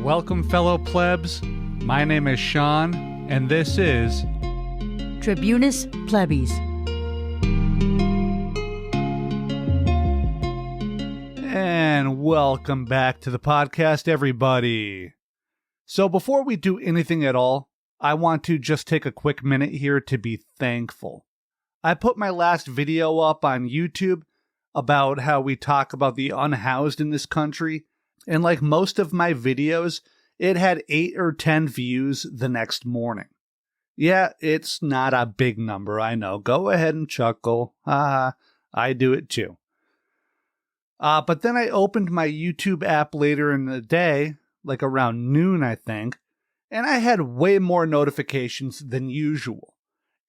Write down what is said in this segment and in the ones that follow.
Welcome, fellow plebs. My name is Sean, and this is Tribunus Plebis. And welcome back to the podcast, everybody. So before we do anything at all, I want to just take a quick minute here to be thankful. I put my last video up on YouTube about how we talk about the unhoused in this country, and like most of my videos, it had 8 or 10 views the next morning. Yeah, it's not a big number, I know. Go ahead and chuckle. I do it too. But then I opened my YouTube app later in the day, like around noon, I think, and I had way more notifications than usual.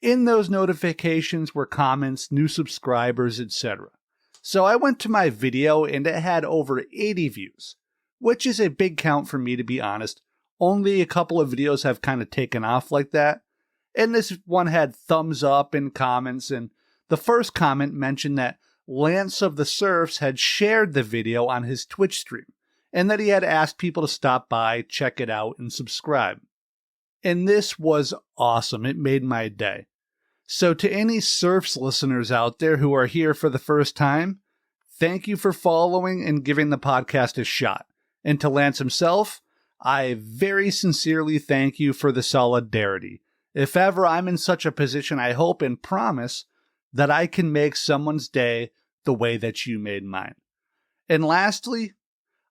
In those notifications were comments, new subscribers, etc. So I went to my video and it had over 80 views, which is a big count for me, to be honest. Only a couple of videos have kind of taken off like that. And this one had thumbs up and comments, and the first comment mentioned that Lance of the Surfs had shared the video on his Twitch stream, and that he had asked people to stop by, check it out, and subscribe. And this was awesome. It made my day. So to any Surfs listeners out there who are here for the first time, thank you for following and giving the podcast a shot. And to Lance himself, I very sincerely thank you for the solidarity. If ever I'm in such a position, I hope and promise that I can make someone's day the way that you made mine. And lastly,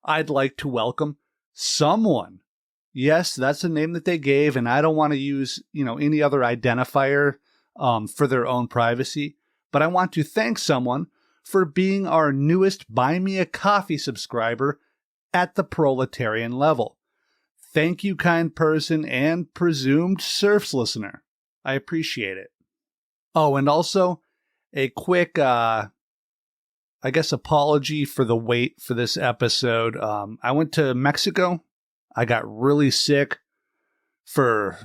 I'd like to welcome someone. Yes, that's the name that they gave, and I don't want to use, any other identifier for their own privacy, but I want to thank someone for being our newest Buy Me a Coffee subscriber at the proletarian level. Thank you, kind person and presumed Surfs listener. I appreciate it. Oh, and also a quick, apology for the wait for this episode. I went to Mexico. I got really sick for,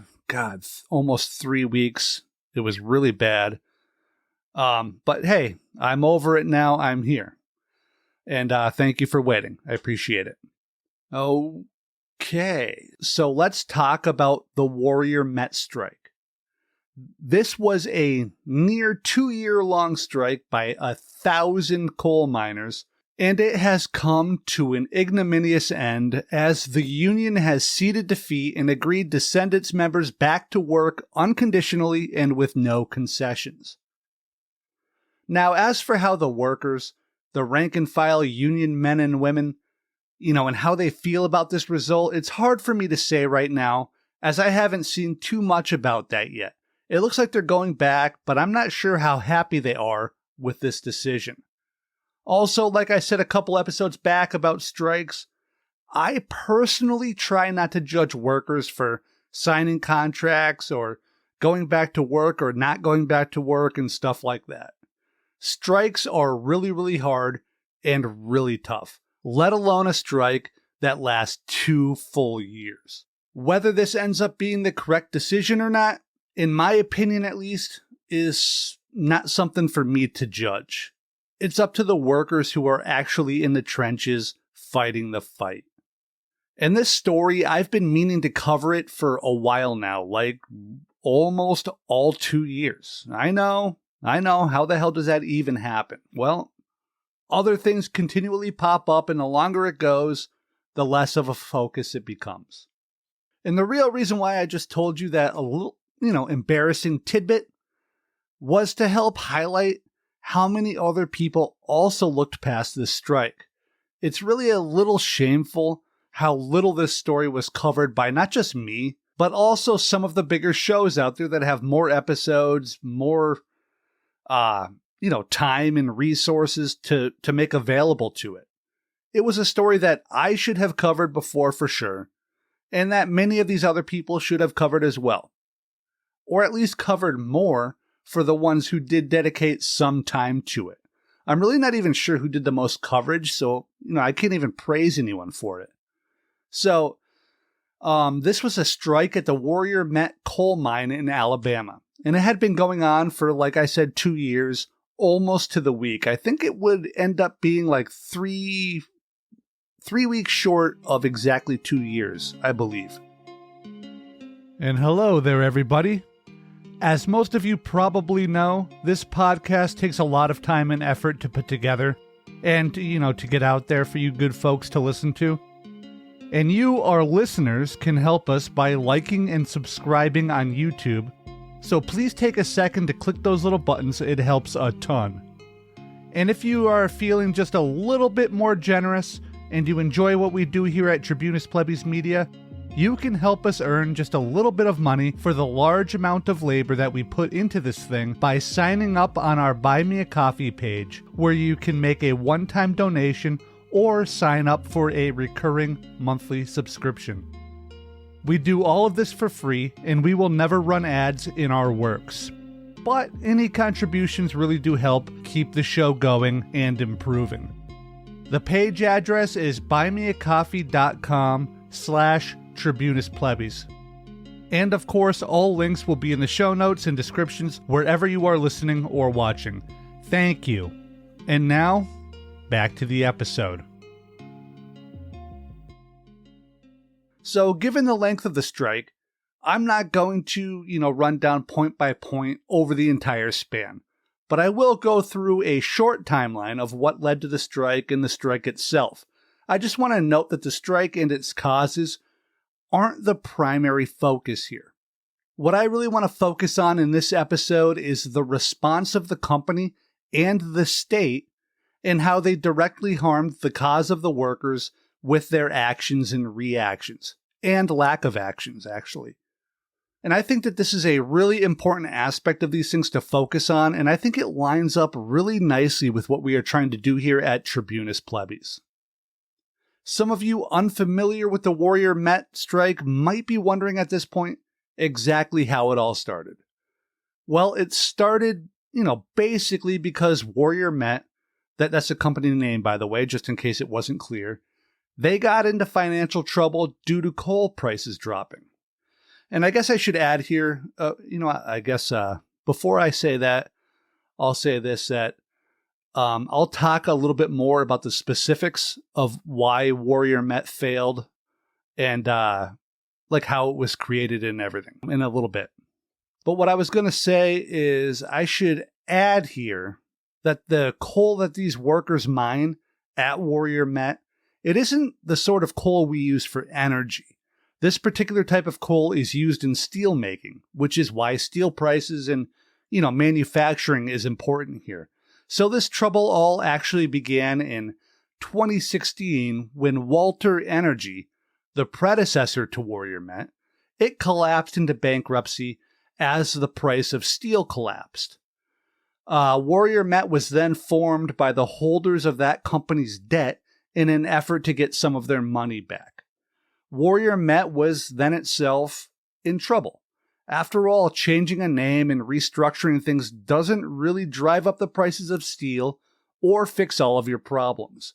almost 3 weeks. It was really bad. But hey, I'm over it now. I'm here. And thank you for waiting. I appreciate it. Okay, so let's talk about the Warrior Met strike. This was a near 2-year-long strike by 1,000 coal miners, and it has come to an ignominious end as the union has ceded defeat and agreed to send its members back to work unconditionally and with no concessions. Now, as for how the workers, the rank-and-file union men and women, and how they feel about this result, it's hard for me to say right now, as I haven't seen too much about that yet. It looks like they're going back, but I'm not sure how happy they are with this decision. Also, like I said a couple episodes back about strikes, I personally try not to judge workers for signing contracts or going back to work or not going back to work and stuff like that. Strikes are really, really hard and really tough, let alone a strike that lasts 2 full years. Whether this ends up being the correct decision or not, in my opinion at least, is not something for me to judge. It's up to the workers who are actually in the trenches fighting the fight. And this story, I've been meaning to cover it for a while now, like almost all 2 years. I know, how the hell does that even happen? Well, other things continually pop up, and the longer it goes, the less of a focus it becomes. And the real reason why I just told you that a little, embarrassing tidbit was to help highlight how many other people also looked past this strike. It's really a little shameful how little this story was covered by not just me, but also some of the bigger shows out there that have more episodes, more, time and resources to make available to it. It was a story that I should have covered before for sure, and that many of these other people should have covered as well. Or at least covered more for the ones who did dedicate some time to it. I'm really not even sure who did the most coverage, so, I can't even praise anyone for it. So, this was a strike at the Warrior Met coal mine in Alabama. And it had been going on for, like I said, 2 years, almost to the week. I think it would end up being like three 3 weeks short of exactly 2 years, I believe. And hello there, everybody. As most of you probably know, this podcast takes a lot of time and effort to put together and, to get out there for you good folks to listen to. And you, our listeners, can help us by liking and subscribing on YouTube. So please take a second to click those little buttons. It helps a ton. And if you are feeling just a little bit more generous and you enjoy what we do here at Tribunus Plebis Media, you can help us earn just a little bit of money for the large amount of labor that we put into this thing by signing up on our Buy Me a Coffee page, where you can make a one-time donation or sign up for a recurring monthly subscription. We do all of this for free, and we will never run ads in our works. But any contributions really do help keep the show going and improving. The page address is buymeacoffee.com/Tribunus Plebis. And of course, all links will be in the show notes and descriptions wherever you are listening or watching. Thank you. And now, back to the episode. So, given the length of the strike, I'm not going to, run down point by point over the entire span. But I will go through a short timeline of what led to the strike and the strike itself. I just want to note that the strike and its causes aren't the primary focus here. What I really want to focus on in this episode is the response of the company and the state and how they directly harmed the cause of the workers with their actions and reactions, and lack of actions, actually. And I think that this is a really important aspect of these things to focus on, and I think it lines up really nicely with what we are trying to do here at Tribunus Plebis. Some of you unfamiliar with the Warrior Met strike might be wondering at this point exactly how it all started. Well, it started, basically because Warrior Met, that's a company name, by the way, just in case it wasn't clear, they got into financial trouble due to coal prices dropping. And I guess I should add here, before I say that, I'll say this, that I'll talk a little bit more about the specifics of why Warrior Met failed and how it was created and everything in a little bit. But what I was going to say is I should add here that the coal that these workers mine at Warrior Met, it isn't the sort of coal we use for energy. This particular type of coal is used in steel making, which is why steel prices and, manufacturing is important here. So this trouble all actually began in 2016 when Walter Energy, the predecessor to Warrior Met, it collapsed into bankruptcy as the price of steel collapsed. Warrior Met was then formed by the holders of that company's debt in an effort to get some of their money back. Warrior Met was then itself in trouble. After all, changing a name and restructuring things doesn't really drive up the prices of steel or fix all of your problems.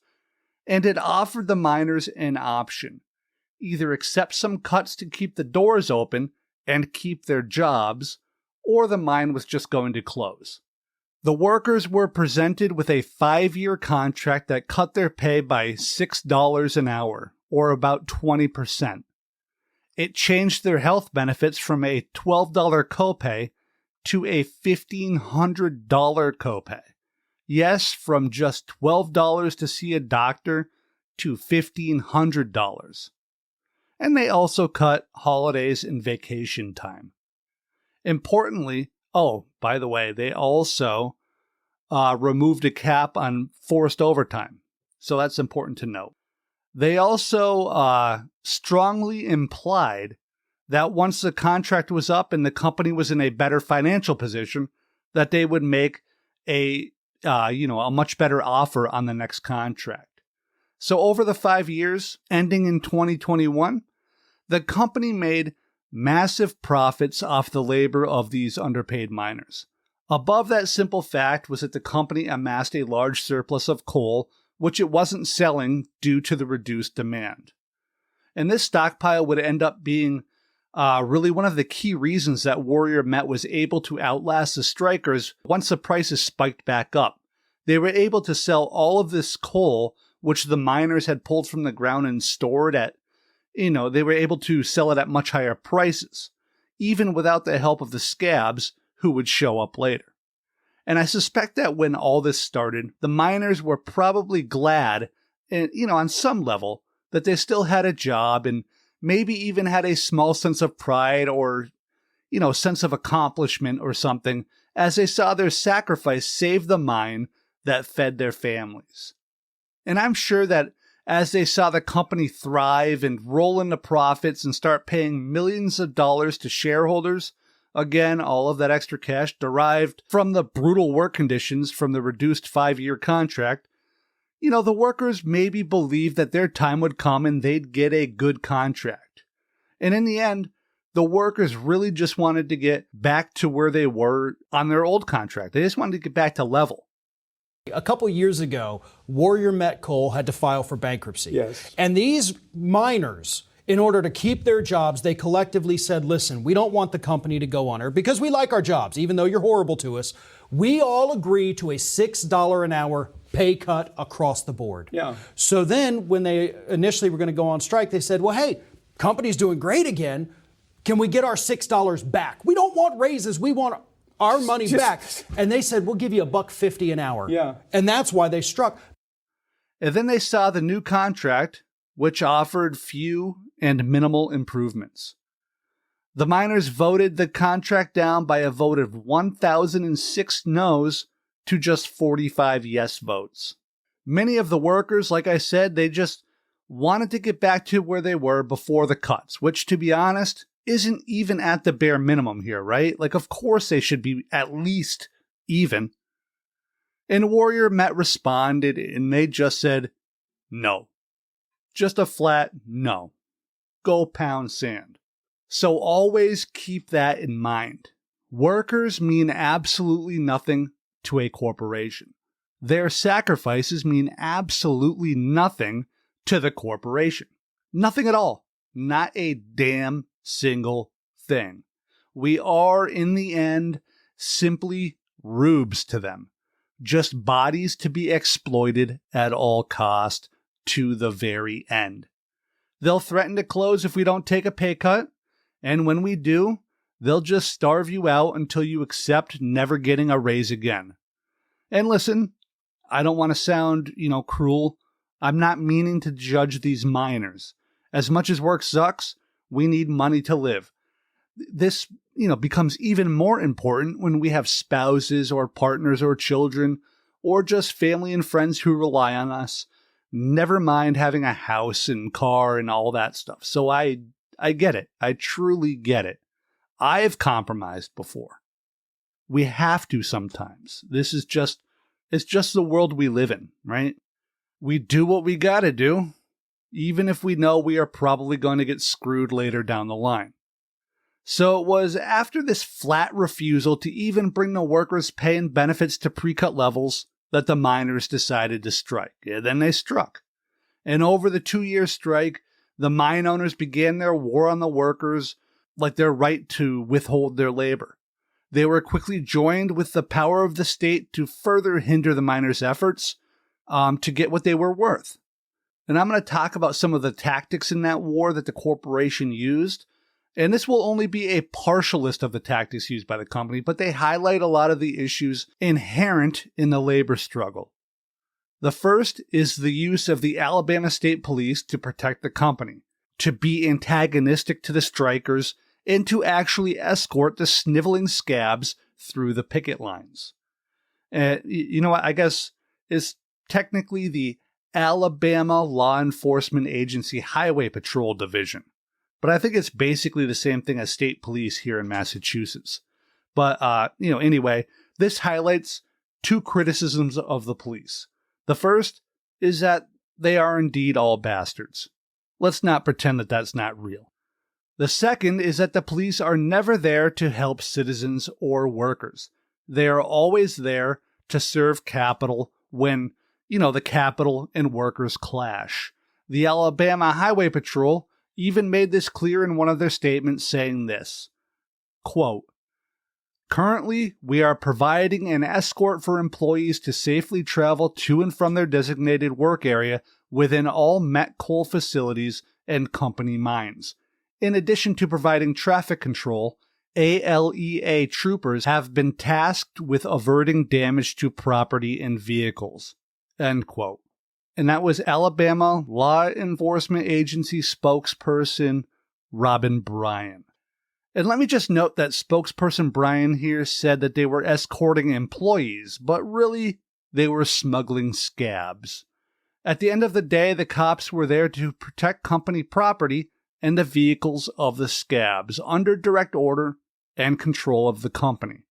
And it offered the miners an option. Either accept some cuts to keep the doors open and keep their jobs, or the mine was just going to close. The workers were presented with a 5-year contract that cut their pay by $6 an hour, or about 20%. It changed their health benefits from a $12 copay to a $1,500 copay. Yes, from just $12 to see a doctor to $1,500. And they also cut holidays and vacation time. Importantly, by the way, they also removed a cap on forced overtime. So that's important to note. They also strongly implied that once the contract was up and the company was in a better financial position, that they would make a much better offer on the next contract. So over the 5 years, ending in 2021, the company made massive profits off the labor of these underpaid miners. Above that simple fact was that the company amassed a large surplus of coal, which it wasn't selling due to the reduced demand. And this stockpile would end up being really one of the key reasons that Warrior Met was able to outlast the strikers once the prices spiked back up. They were able to sell all of this coal which the miners had pulled from the ground and stored at, they were able to sell it at much higher prices, even without the help of the scabs who would show up later. And I suspect that when all this started, the miners were probably glad, on some level, that they still had a job and maybe even had a small sense of pride or, sense of accomplishment or something as they saw their sacrifice save the mine that fed their families. And I'm sure that as they saw the company thrive and roll into profits and start paying millions of dollars to shareholders, again, all of that extra cash derived from the brutal work conditions from the reduced 5-year contract, the workers maybe believed that their time would come and they'd get a good contract. And in the end, the workers really just wanted to get back to where they were on their old contract. They just wanted to get back to level. A couple years ago, Warrior Met Coal had to file for bankruptcy. Yes. And these miners, in order to keep their jobs, they collectively said, listen, we don't want the company to go under because we like our jobs, even though you're horrible to us. We all agree to a $6 an hour pay cut across the board. Yeah. So then when they initially were going to go on strike, they said, well, hey, company's doing great again. Can we get our $6 back? We don't want raises. We want our money back. And they said, we'll give you $1.50 an hour. Yeah. And that's why they struck. And then they saw the new contract, which offered few and minimal improvements. The miners voted the contract down by a vote of 1,006 no's to just 45 yes votes. Many of the workers, like I said, they just wanted to get back to where they were before the cuts, which, to be honest, isn't even at the bare minimum here, right? Like, of course they should be at least even. And Warrior Met responded, and they just said, no. Just a flat no. Go pound sand. So always keep that in mind. Workers mean absolutely nothing to a corporation. Their sacrifices mean absolutely nothing to the corporation. Nothing at all. Not a damn single thing. We are, in the end, simply rubes to them. Just bodies to be exploited at all cost to the very end. They'll threaten to close if we don't take a pay cut, and when we do, they'll just starve you out until you accept never getting a raise again. And listen, I don't want to sound, cruel. I'm not meaning to judge these miners. As much as work sucks, we need money to live. This, becomes even more important when we have spouses or partners or children or just family and friends who rely on us. Never mind having a house and car and all that stuff. So I get it. I truly get it. I've compromised before. We have to sometimes. It's just the world we live in, right? We do what we gotta do, even if we know we are probably going to get screwed later down the line. So it was after this flat refusal to even bring the workers' pay and benefits to pre-cut levels that the miners decided to strike. And then they struck. And over the 2-year strike, the mine owners began their war on the workers, like their right to withhold their labor. They were quickly joined with the power of the state to further hinder the miners' efforts to get what they were worth. And I'm going to talk about some of the tactics in that war that the corporation used. And this will only be a partial list of the tactics used by the company, but they highlight a lot of the issues inherent in the labor struggle. The first is the use of the Alabama State Police to protect the company, to be antagonistic to the strikers, and to actually escort the sniveling scabs through the picket lines. I guess it's technically the Alabama Law Enforcement Agency Highway Patrol Division. But I think it's basically the same thing as state police here in Massachusetts. But, anyway, this highlights 2 criticisms of the police. The first is that they are indeed all bastards. Let's not pretend that that's not real. The second is that the police are never there to help citizens or workers. They are always there to serve capital when, the capital and workers clash. The Alabama Highway Patrol even made this clear in one of their statements, saying this, quote, Currently, we are providing an escort for employees to safely travel to and from their designated work area within all met coal facilities and company mines. In addition to providing traffic control, ALEA troopers have been tasked with averting damage to property and vehicles." End quote. And that was Alabama Law Enforcement Agency spokesperson Robin Bryan. And let me just note that spokesperson Bryan here said that they were escorting employees, but really, they were smuggling scabs. At the end of the day, the cops were there to protect company property and the vehicles of the scabs under direct order and control of the company.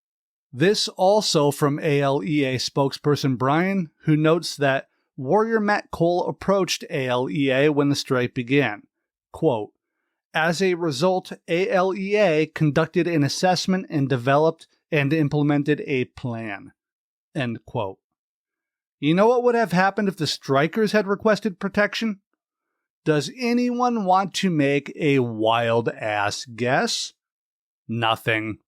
This also from ALEA spokesperson Bryan, who notes that Warrior Met Coal approached ALEA when the strike began. Quote, "As a result, ALEA conducted an assessment and developed and implemented a plan." End quote. You know what would have happened if the strikers had requested protection? Does anyone want to make a wild-ass guess? Nothing.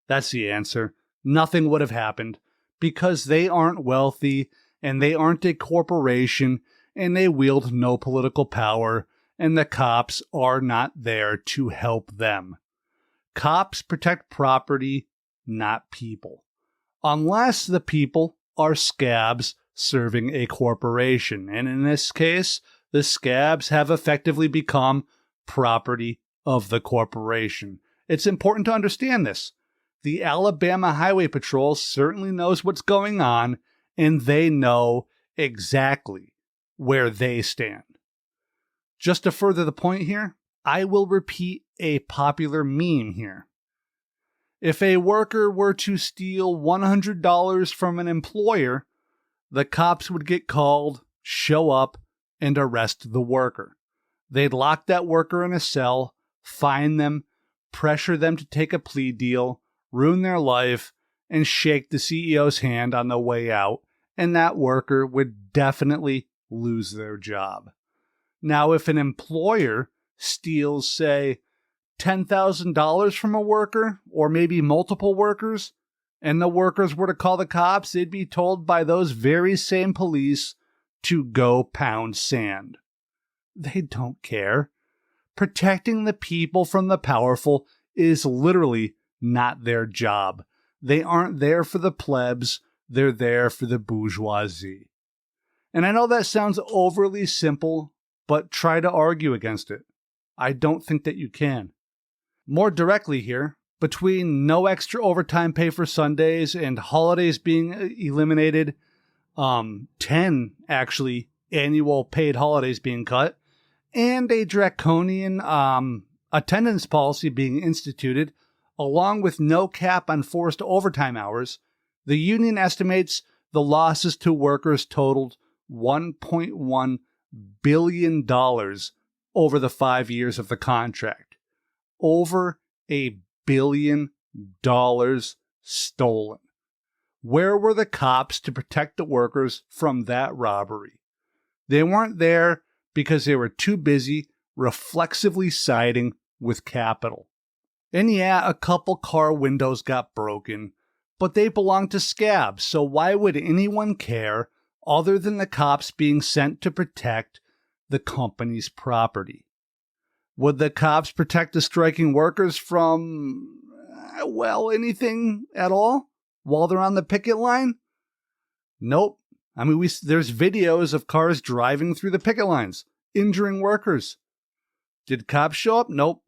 That's the answer. Nothing would have happened because they aren't wealthy and they aren't a corporation and they wield no political power and the cops are not there to help them. Cops protect property, not people. Unless the people are scabs serving a corporation. And in this case, the scabs have effectively become property of the corporation. It's important to understand this. The Alabama Highway Patrol certainly knows what's going on, and they know exactly where they stand. Just to further the point here, I will repeat a popular meme here. If a worker were to steal $100 from an employer, the cops would get called, show up, and arrest the worker. They'd lock that worker in a cell, fine them, pressure them to take a plea deal, ruin their life, and shake the CEO's hand on the way out, and that worker would definitely lose their job. Now, if an employer steals, say, $10,000 from a worker, or maybe multiple workers, and the workers were to call the cops, they'd be told by those very same police to go pound sand. They don't care. Protecting the people from the powerful is literally not their job. They aren't there for the plebs, they're there for the bourgeoisie. And I know that sounds overly simple, but try to argue against it. I don't think that you can. More directly here, between no extra overtime pay for Sundays and holidays being eliminated, 10 actually annual paid holidays being cut, and a draconian attendance policy being instituted, along with no cap on forced overtime hours, the union estimates the losses to workers totaled $1.1 billion over the 5 years of the contract. Over $1 billion stolen. Where were the cops to protect the workers from that robbery? They weren't there because they were too busy reflexively siding with capital. And yeah, a couple car windows got broken, but they belonged to scabs, so why would anyone care other than the cops being sent to protect the company's property? Would the cops protect the striking workers from, anything at all while they're on the picket line? Nope. I mean, there's videos of cars driving through the picket lines, injuring workers. Did cops show up? Nope.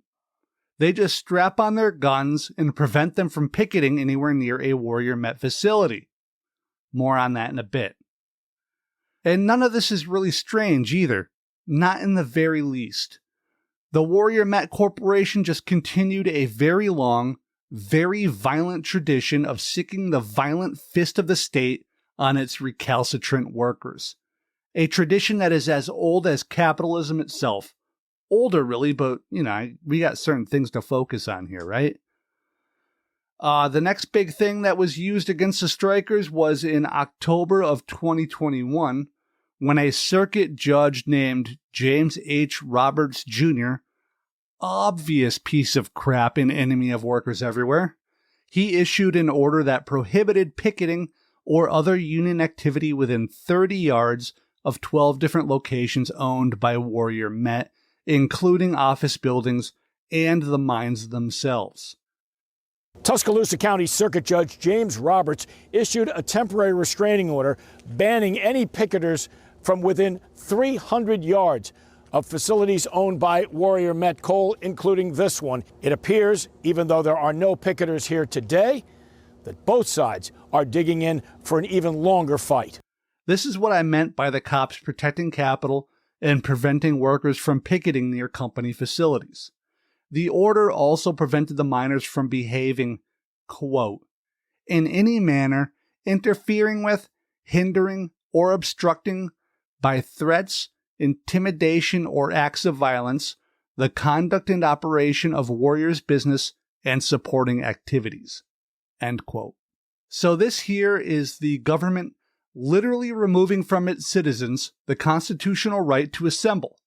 They just strap on their guns and prevent them from picketing anywhere near a Warrior Met facility. More on that in a bit. And none of this is really strange either. Not in the very least. The Warrior Met Corporation just continued a very long, very violent tradition of siccing the violent fist of the state on its recalcitrant workers. A tradition that is as old as capitalism itself. Older, really, but, we got certain things to focus on here, right? The next big thing that was used against the strikers was in October of 2021, when a circuit judge named James H. Roberts Jr., obvious piece of crap and enemy of workers everywhere, He issued an order that prohibited picketing or other union activity within 30 yards of 12 different locations owned by Warrior Met, including office buildings and the mines themselves. Tuscaloosa County Circuit Judge James Roberts issued a temporary restraining order banning any picketers from within 300 yards of facilities owned by Warrior Met Coal, including this one. It appears, even though there are no picketers here today, that both sides are digging in for an even longer fight. This is what I meant by the cops protecting capital and preventing workers from picketing near company facilities. The order also prevented the miners from behaving, quote, in any manner interfering with, hindering, or obstructing by threats, intimidation, or acts of violence the conduct and operation of Warrior's business and supporting activities, end quote. So this here is the government literally removing from its citizens the constitutional right to assemble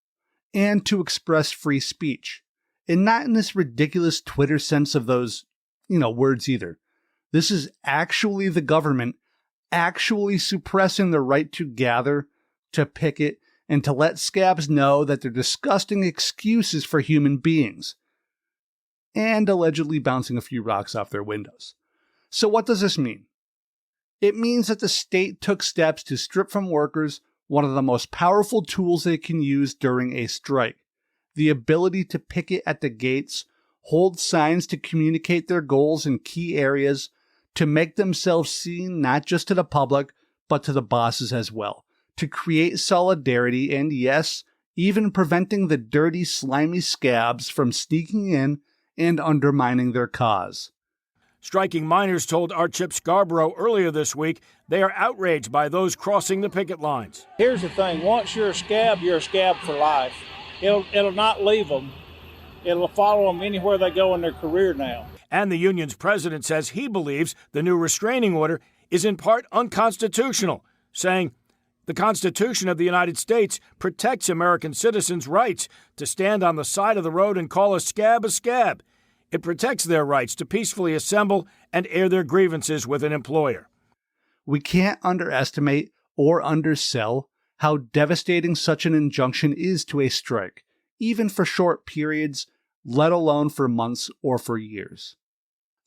and to express free speech. And not in this ridiculous Twitter sense of those, words either. This is actually the government actually suppressing the right to gather, to picket, and to let scabs know that they're disgusting excuses for human beings. And allegedly bouncing a few rocks off their windows. So what does this mean? It means that the state took steps to strip from workers one of the most powerful tools they can use during a strike. The ability to picket at the gates, hold signs to communicate their goals in key areas, to make themselves seen not just to the public, but to the bosses as well, to create solidarity and, yes, even preventing the dirty, slimy scabs from sneaking in and undermining their cause. Striking miners told our Chip Scarborough earlier this week they are outraged by those crossing the picket lines. Here's the thing. Once you're a scab for life. It'll not leave them. It'll follow them anywhere they go in their career now. And the union's president says he believes the new restraining order is in part unconstitutional, saying the Constitution of the United States protects American citizens' rights to stand on the side of the road and call a scab a scab. It protects their rights to peacefully assemble and air their grievances with an employer. We can't underestimate or undersell how devastating such an injunction is to a strike, even for short periods, let alone for months or for years.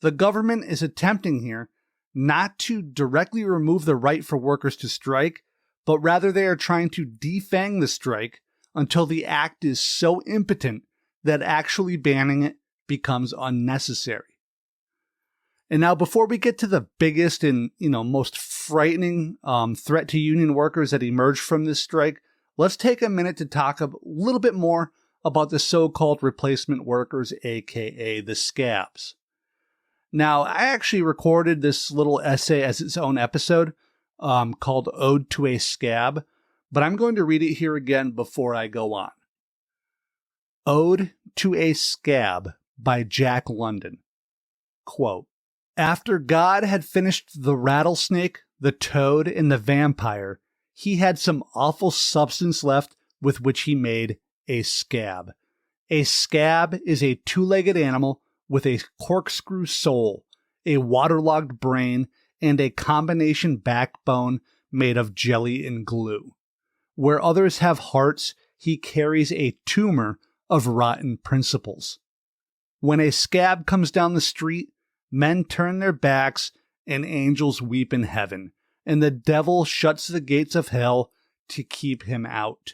The government is attempting here not to directly remove the right for workers to strike, but rather they are trying to defang the strike until the act is so impotent that actually banning it becomes unnecessary. And now, before we get to the biggest and, most frightening threat to union workers that emerged from this strike, let's take a minute to talk a little bit more about the so-called replacement workers, aka the scabs. Now, I actually recorded this little essay as its own episode called Ode to a Scab, but I'm going to read it here again before I go on. Ode to a Scab by Jack London. Quote, after God had finished the rattlesnake, the toad, and the vampire, he had some awful substance left with which he made a scab. A scab is a two-legged animal with a corkscrew soul, a waterlogged brain, and a combination backbone made of jelly and glue. Where others have hearts, he carries a tumor of rotten principles. When a scab comes down the street, men turn their backs and angels weep in heaven, and the devil shuts the gates of hell to keep him out.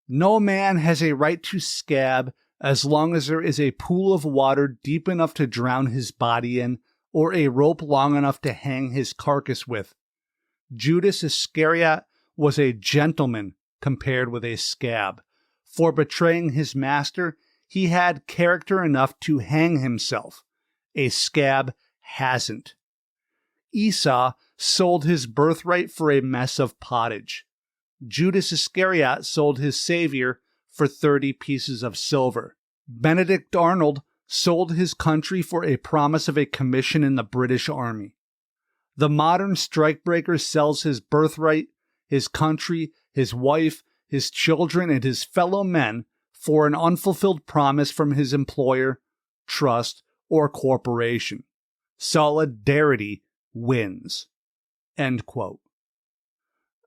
No man has a right to scab as long as there is a pool of water deep enough to drown his body in, or a rope long enough to hang his carcass with. Judas Iscariot was a gentleman compared with a scab. For betraying his master, he had character enough to hang himself. A scab hasn't. Esau sold his birthright for a mess of pottage. Judas Iscariot sold his Savior for 30 pieces of silver. Benedict Arnold sold his country for a promise of a commission in the British Army. The modern strikebreaker sells his birthright, his country, his wife, his children, and his fellow men for an unfulfilled promise from his employer, trust, or corporation. Solidarity wins. End quote.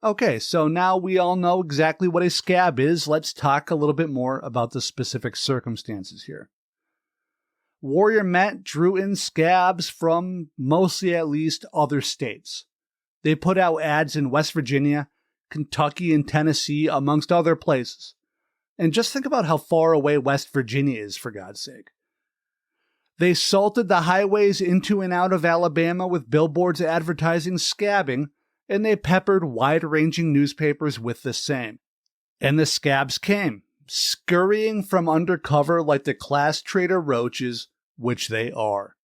Okay, so now we all know exactly what a scab is. Let's talk a little bit more about the specific circumstances here. Warrior Met drew in scabs from, mostly at least, other states. They put out ads in West Virginia, Kentucky, and Tennessee, amongst other places. And just think about how far away West Virginia is, for God's sake. They salted the highways into and out of Alabama with billboards advertising scabbing, and they peppered wide-ranging newspapers with the same. And the scabs came, scurrying from undercover like the class traitor roaches, which they are.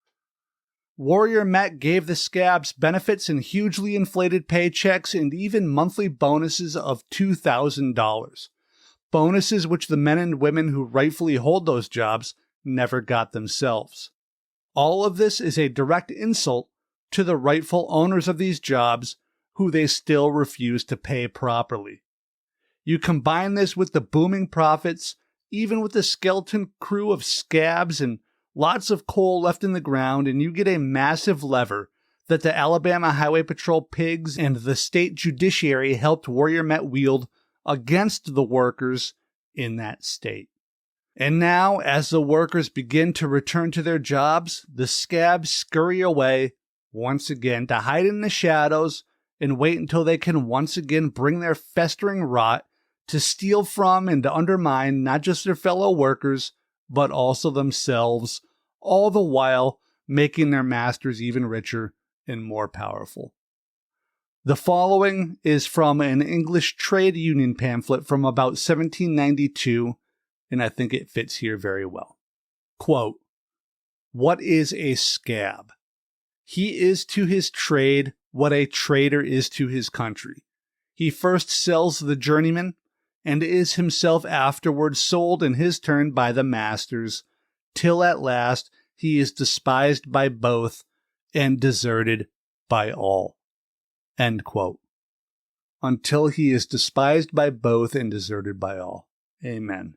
Warrior Met gave the scabs benefits and hugely inflated paychecks and even monthly bonuses of $2,000. Bonuses which the men and women who rightfully hold those jobs never got themselves. All of this is a direct insult to the rightful owners of these jobs, who they still refuse to pay properly. You combine this with the booming profits, even with the skeleton crew of scabs and lots of coal left in the ground, and you get a massive lever that the Alabama Highway Patrol pigs and the state judiciary helped Warrior Met wield against the workers in that state. And now, as the workers begin to return to their jobs, the scabs scurry away once again to hide in the shadows and wait until they can once again bring their festering rot to steal from and to undermine not just their fellow workers, but also themselves, all the while making their masters even richer and more powerful. The following is from an English trade union pamphlet from about 1792, and I think it fits here very well. Quote, "What is a scab? He is to his trade what a trader is to his country. He first sells the journeyman, and is himself afterwards sold in his turn by the masters, till at last he is despised by both and deserted by all." End quote. Until he is despised by both and deserted by all. Amen.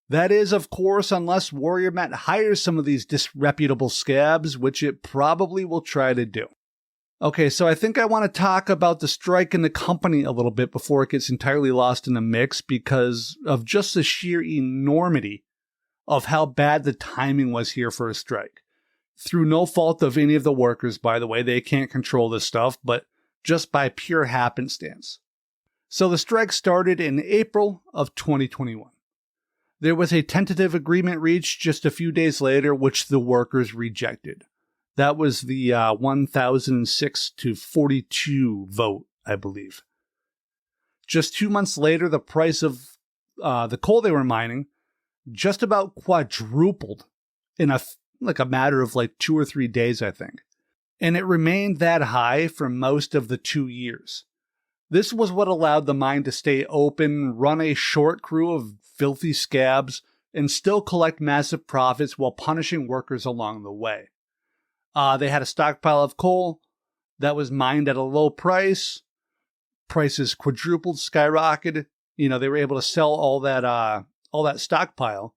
That is, of course, unless Warrior Met hires some of these disreputable scabs, which it probably will try to do. Okay, so I think I want to talk about the strike in the company a little bit before it gets entirely lost in the mix, because of just the sheer enormity of how bad the timing was here for a strike. Through no fault of any of the workers, by the way, they can't control this stuff, but just by pure happenstance. So the strike started in April of 2021. There was a tentative agreement reached just a few days later, which the workers rejected. That was the 1,006 to 42 vote, I believe. Just 2 months later, the price of the coal they were mining just about quadrupled in a matter of 2 or 3 days, I think. And it remained that high for most of the 2 years. This was what allowed the mine to stay open, run a short crew of filthy scabs, and still collect massive profits while punishing workers along the way. They had a stockpile of coal that was mined at a low price. Prices quadrupled, skyrocketed. They were able to sell all that stockpile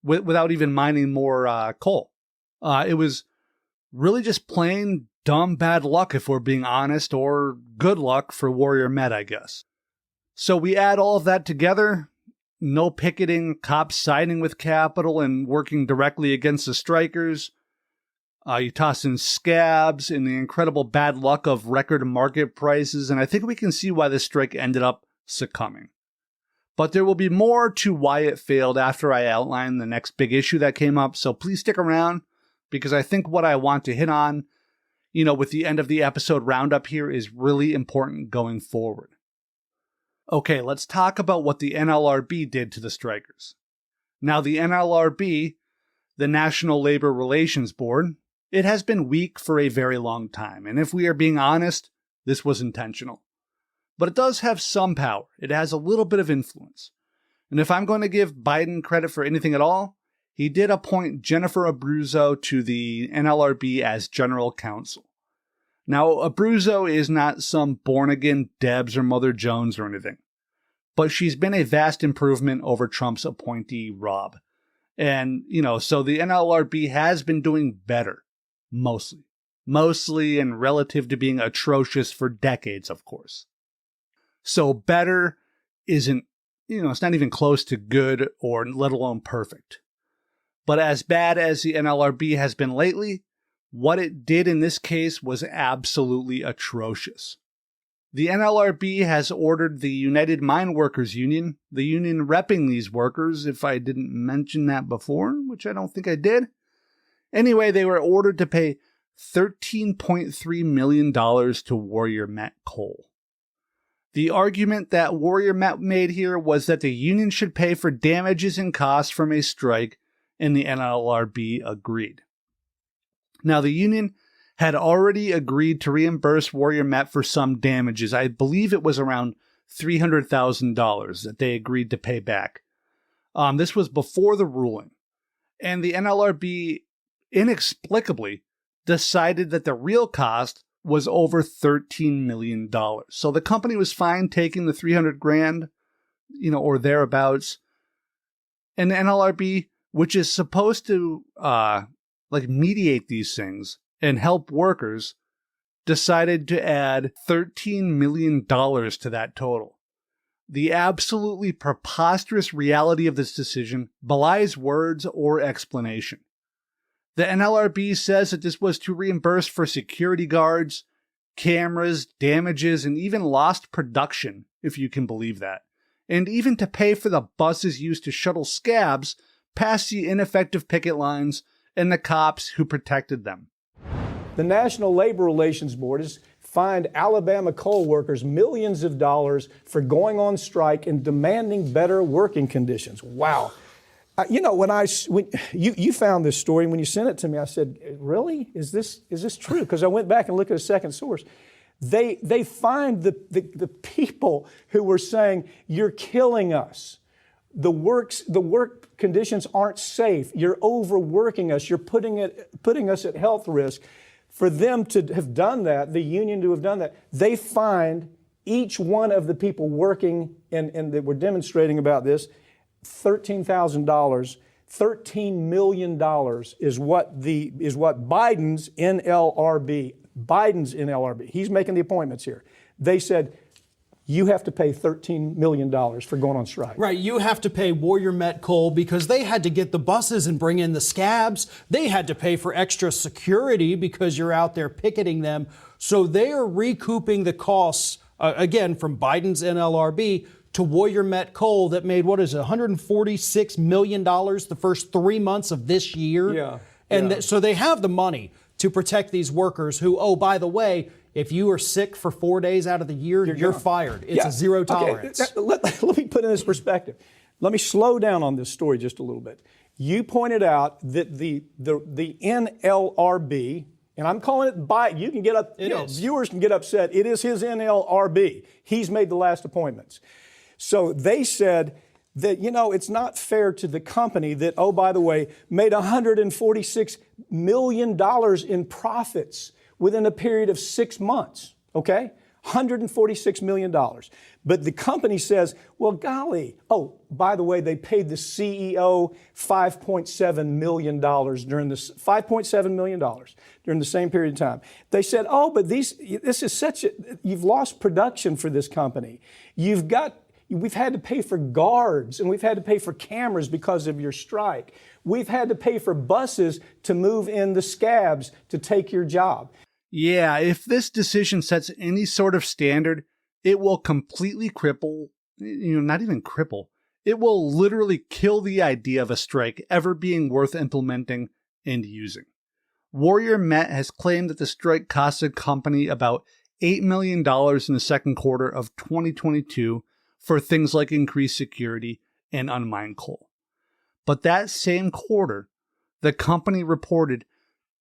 without even mining more coal. It was really just plain dumb bad luck, if we're being honest, or good luck for Warrior Met, I guess. So we add all of that together. No picketing, cops siding with Capitol and working directly against the strikers. You toss in scabs and the incredible bad luck of record market prices, and I think we can see why this strike ended up succumbing. But there will be more to why it failed after I outline the next big issue that came up, so please stick around, because I think what I want to hit on, with the end of the episode roundup here, is really important going forward. Okay, let's talk about what the NLRB did to the strikers. Now, the NLRB, the National Labor Relations Board, it has been weak for a very long time, and if we are being honest, this was intentional. But it does have some power. It has a little bit of influence. And if I'm going to give Biden credit for anything at all, he did appoint Jennifer Abruzzo to the NLRB as general counsel. Now, Abruzzo is not some born-again Debs or Mother Jones or anything, but she's been a vast improvement over Trump's appointee, Rob. And, so the NLRB has been doing better Mostly. Mostly and relative to being atrocious for decades, of course. So better isn't, it's not even close to good or let alone perfect. But as bad as the NLRB has been lately, what it did in this case was absolutely atrocious. The NLRB has ordered the United Mine Workers Union, the union repping these workers, if I didn't mention that before, which I don't think I did. Anyway, they were ordered to pay $13.3 million to Warrior Met Coal. The argument that Warrior Met made here was that the union should pay for damages and costs from a strike, and the NLRB agreed. Now, the union had already agreed to reimburse Warrior Met for some damages. I believe it was around $300,000 that they agreed to pay back. This was before the ruling. And the NLRB inexplicably decided that the real cost was over $13 million. So the company was fine taking the $300,000, or thereabouts. And the NLRB, which is supposed to mediate these things and help workers, decided to add $13 million to that total. The absolutely preposterous reality of this decision belies words or explanation. The NLRB says that this was to reimburse for security guards, cameras, damages, and even lost production, if you can believe that. And even to pay for the buses used to shuttle scabs past the ineffective picket lines and the cops who protected them. The National Labor Relations Board has fined Alabama coal workers millions of dollars for going on strike and demanding better working conditions. Wow. When you found this story, and when you sent it to me, I said, really? Is this true? Because I went back and looked at a second source. They fined the people who were saying, you're killing us. The work conditions aren't safe. You're overworking us. You're putting us at health risk. For them to have done that, the union to have done that, they fined each one of the people working and that were demonstrating about this $13,000. $13 million is what Biden's NLRB, he's making the appointments here. They said, you have to pay $13 million for going on strike. Right, you have to pay Warrior Met Coal because they had to get the buses and bring in the scabs. They had to pay for extra security because you're out there picketing them. So they are recouping the costs, again, from Biden's NLRB to Warrior Met Coal that made, $146 million the first 3 months of this year. Yeah. And so they have the money to protect these workers who, oh, by the way, if you are sick for 4 days out of the year, you're fired. It's a zero tolerance. Okay. Let me put in this perspective. Let me slow down on this story just a little bit. You pointed out that the NLRB, and I'm calling it Biden. You can get up, viewers can get upset. It is his NLRB. He's made the last appointments. So they said that, it's not fair to the company that, oh, by the way, made $146 million in profits within a period of 6 months, okay? $146 million. But the company says, well, golly, oh, by the way, they paid the CEO $5.7 million during this, $5.7 million during the same period of time. They said, oh, but this is you've lost production for this company. We've had to pay for guards and we've had to pay for cameras because of your strike. We've had to pay for buses to move in the scabs to take your job. Yeah, if this decision sets any sort of standard, it will completely cripple, not even cripple. It will literally kill the idea of a strike ever being worth implementing and using. Warrior Met has claimed that the strike cost the company about $8 million in the second quarter of 2022 for things like increased security and unmined coal. But that same quarter, the company reported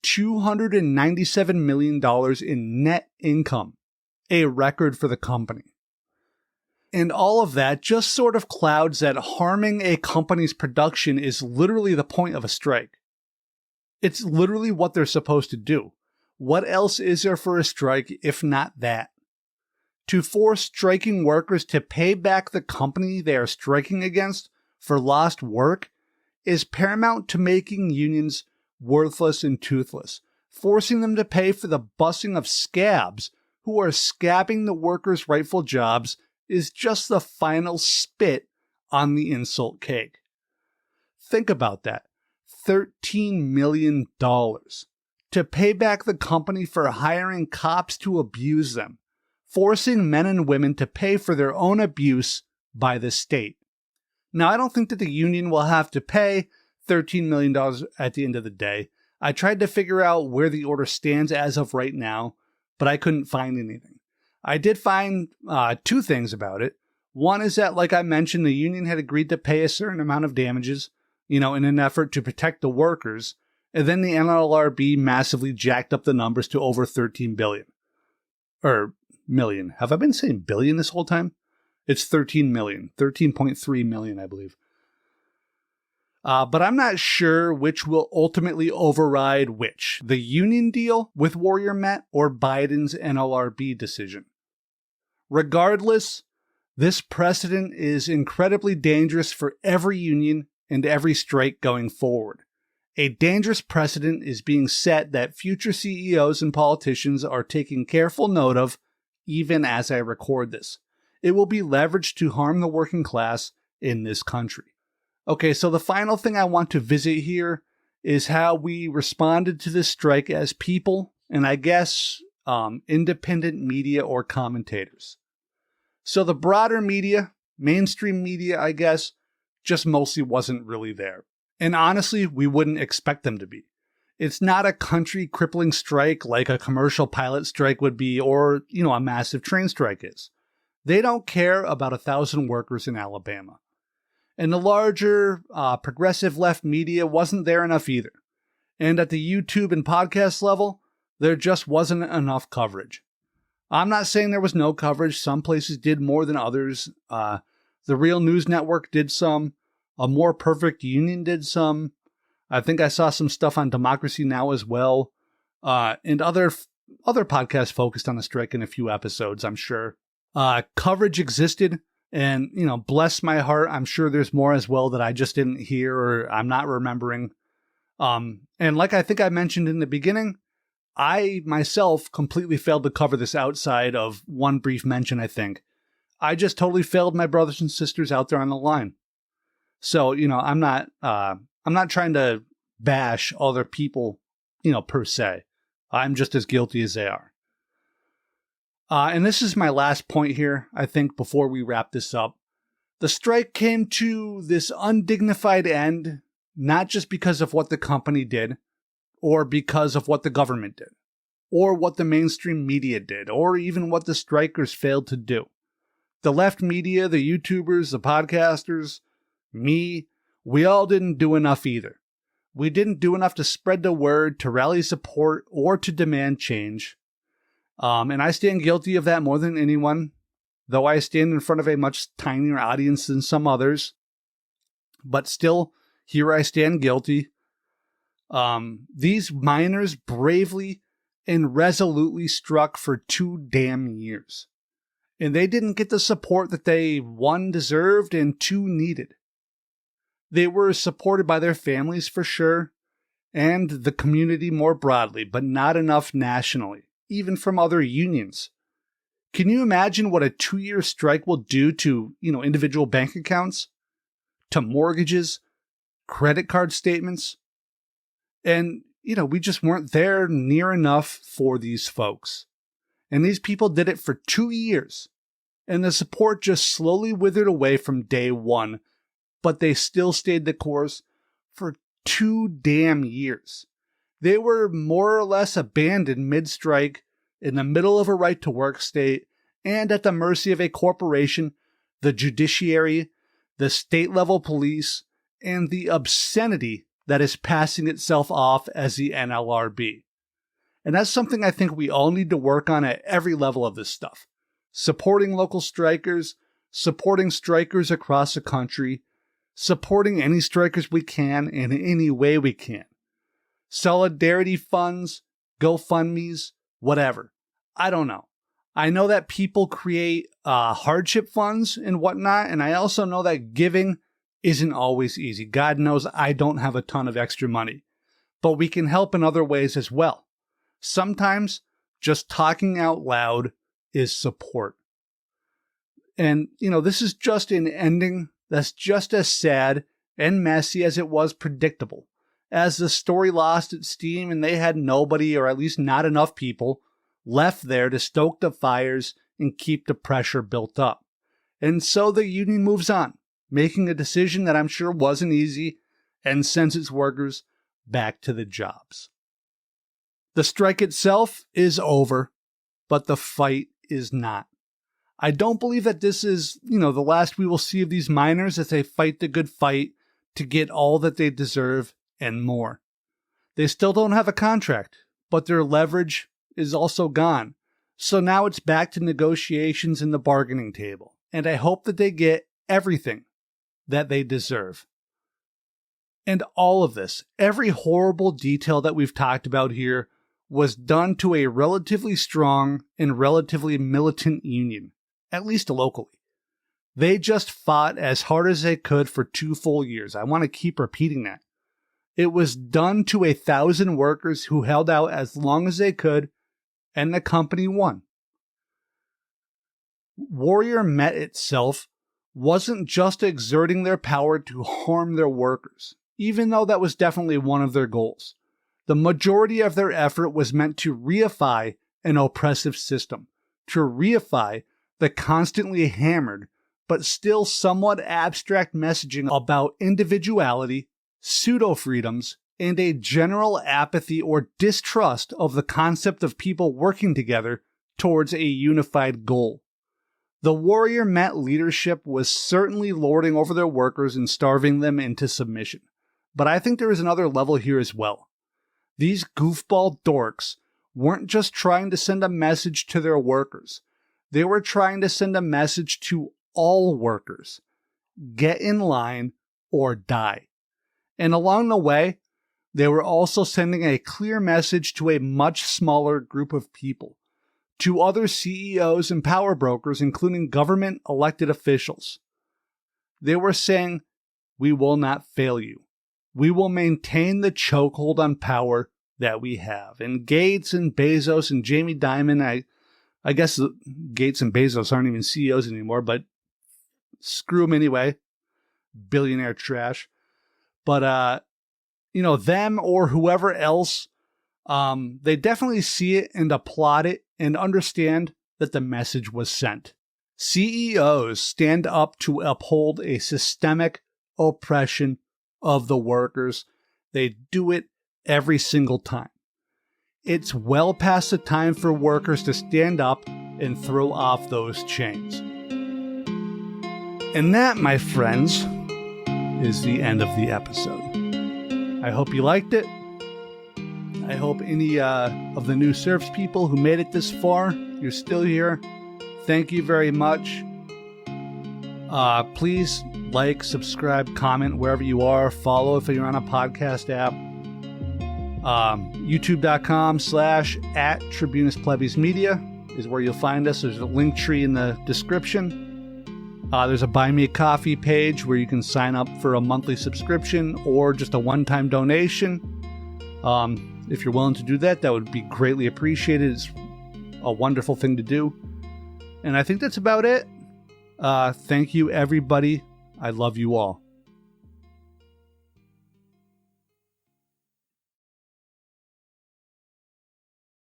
$297 million in net income, a record for the company. And all of that just sort of clouds that harming a company's production is literally the point of a strike. It's literally what they're supposed to do. What else is there for a strike if not that? To force striking workers to pay back the company they are striking against for lost work is paramount to making unions worthless and toothless. forcing them to pay for the busing of scabs who are scabbing the workers' rightful jobs is just the final spit on the insult cake. Think about that. $13 million to pay back the company for hiring cops to abuse them, forcing men and women to pay for their own abuse by the state. Now, I don't think that the union will have to pay $13 million at the end of the day. I tried to figure out where the order stands as of right now, but I couldn't find anything. I did find two things about it. One is that, like I mentioned, the union had agreed to pay a certain amount of damages, in an effort to protect the workers, and then the NLRB massively jacked up the numbers to over 13 billion. Or million. Have I been saying billion this whole time? It's 13 million. 13.3 million, I believe. But I'm not sure which will ultimately override which. The union deal with Warrior Met or Biden's NLRB decision. Regardless, this precedent is incredibly dangerous for every union and every strike going forward. A dangerous precedent is being set that future CEOs and politicians are taking careful note of, even as I record this. It will be leveraged to harm the working class in this country. Okay, so the final thing I want to visit here is how we responded to this strike as people, and I guess independent media or commentators. So the broader media, mainstream media, I guess, just mostly wasn't really there. And honestly, we wouldn't expect them to be. It's not a country-crippling strike like a commercial pilot strike would be, or, a massive train strike is. They don't care about 1,000 workers in Alabama. And the larger, progressive left media wasn't there enough either. And at the YouTube and podcast level, there just wasn't enough coverage. I'm not saying there was no coverage. Some places did more than others. The Real News Network did some. A More Perfect Union did some. I think I saw some stuff on Democracy Now! As well. And other podcasts focused on the strike in a few episodes, I'm sure. Coverage existed. And, bless my heart, I'm sure there's more as well that I just didn't hear or I'm not remembering. And like I think I mentioned in the beginning, I myself completely failed to cover this outside of one brief mention, I think. I just totally failed my brothers and sisters out there on the line. So, I'm not trying to bash other people, per se. I'm just as guilty as they are. And this is my last point here, I think, before we wrap this up. The strike came to this undignified end, not just because of what the company did, or because of what the government did, or what the mainstream media did, or even what the strikers failed to do. The left media, the YouTubers, the podcasters, me, we all didn't do enough either. We didn't do enough to spread the word, to rally support, or to demand change. And I stand guilty of that more than anyone, though I stand in front of a much tinier audience than some others. But still, here I stand guilty. These miners bravely and resolutely struck for 2 damn years. And they didn't get the support that they, 1, deserved, and 2, needed. They were supported by their families for sure, and the community more broadly, but not enough nationally, even from other unions. Can you imagine what a 2-year strike will do to, individual bank accounts, to mortgages, credit card statements? And, we just weren't there near enough for these folks. And these people did it for 2 years. And the support just slowly withered away from day one. But they still stayed the course for 2 damn years. They were more or less abandoned mid-strike, in the middle of a right-to-work state, and at the mercy of a corporation, the judiciary, the state-level police, and the obscenity that is passing itself off as the NLRB. And that's something I think we all need to work on at every level of this stuff. Supporting local strikers, supporting strikers across the country, supporting any strikers we can in any way we can. Solidarity funds, GoFundMes, whatever. I don't know. I know that people create hardship funds and whatnot, and I also know that giving isn't always easy. God knows I don't have a ton of extra money. But we can help in other ways as well. Sometimes just talking out loud is support. And, this is just an ending that's just as sad and messy as it was predictable. As the story lost its steam and they had nobody, or at least not enough people, left there to stoke the fires and keep the pressure built up. And so the union moves on, making a decision that I'm sure wasn't easy, and sends its workers back to the jobs. The strike itself is over, but the fight is not. I don't believe that this is, the last we will see of these miners as they fight the good fight to get all that they deserve and more. They still don't have a contract, but their leverage is also gone. So now it's back to negotiations and the bargaining table. And I hope that they get everything that they deserve. And all of this, every horrible detail that we've talked about here, was done to a relatively strong and relatively militant union, at least locally. They just fought as hard as they could for 2 full years. I want to keep repeating that. It was done to 1,000 workers who held out as long as they could, and the company won. Warrior Met itself wasn't just exerting their power to harm their workers, even though that was definitely one of their goals. The majority of their effort was meant to reify an oppressive system, to reify the constantly hammered but still somewhat abstract messaging about individuality, pseudo-freedoms, and a general apathy or distrust of the concept of people working together towards a unified goal. The Warrior Met leadership was certainly lording over their workers and starving them into submission. But I think there is another level here as well. These goofball dorks weren't just trying to send a message to their workers. They were trying to send a message to all workers. Get in line or die. And along the way, they were also sending a clear message to a much smaller group of people, to other CEOs and power brokers, including government elected officials. They were saying, we will not fail you. We will maintain the chokehold on power that we have. And Gates and Bezos and Jamie Dimon, I guess Gates and Bezos aren't even CEOs anymore, but screw them anyway. Billionaire trash. But, them or whoever else, they definitely see it and applaud it and understand that the message was sent. CEOs stand up to uphold a systemic oppression of the workers. They do it every single time. It's well past the time for workers to stand up and throw off those chains. And that, my friends, is the end of the episode. I hope you liked it. I hope any of the new Surfs people who made it this far, you're still here. Thank you very much. Please like, subscribe, comment wherever you are. Follow if you're on a podcast app. YouTube.com/@Tribunus Media is where you'll find us. There's a LinkTree in the description. There's a Buy Me a Coffee page where you can sign up for a monthly subscription or just a one-time donation. If you're willing to do that, that would be greatly appreciated. It's a wonderful thing to do. And I think that's about it. Thank you, everybody. I love you all.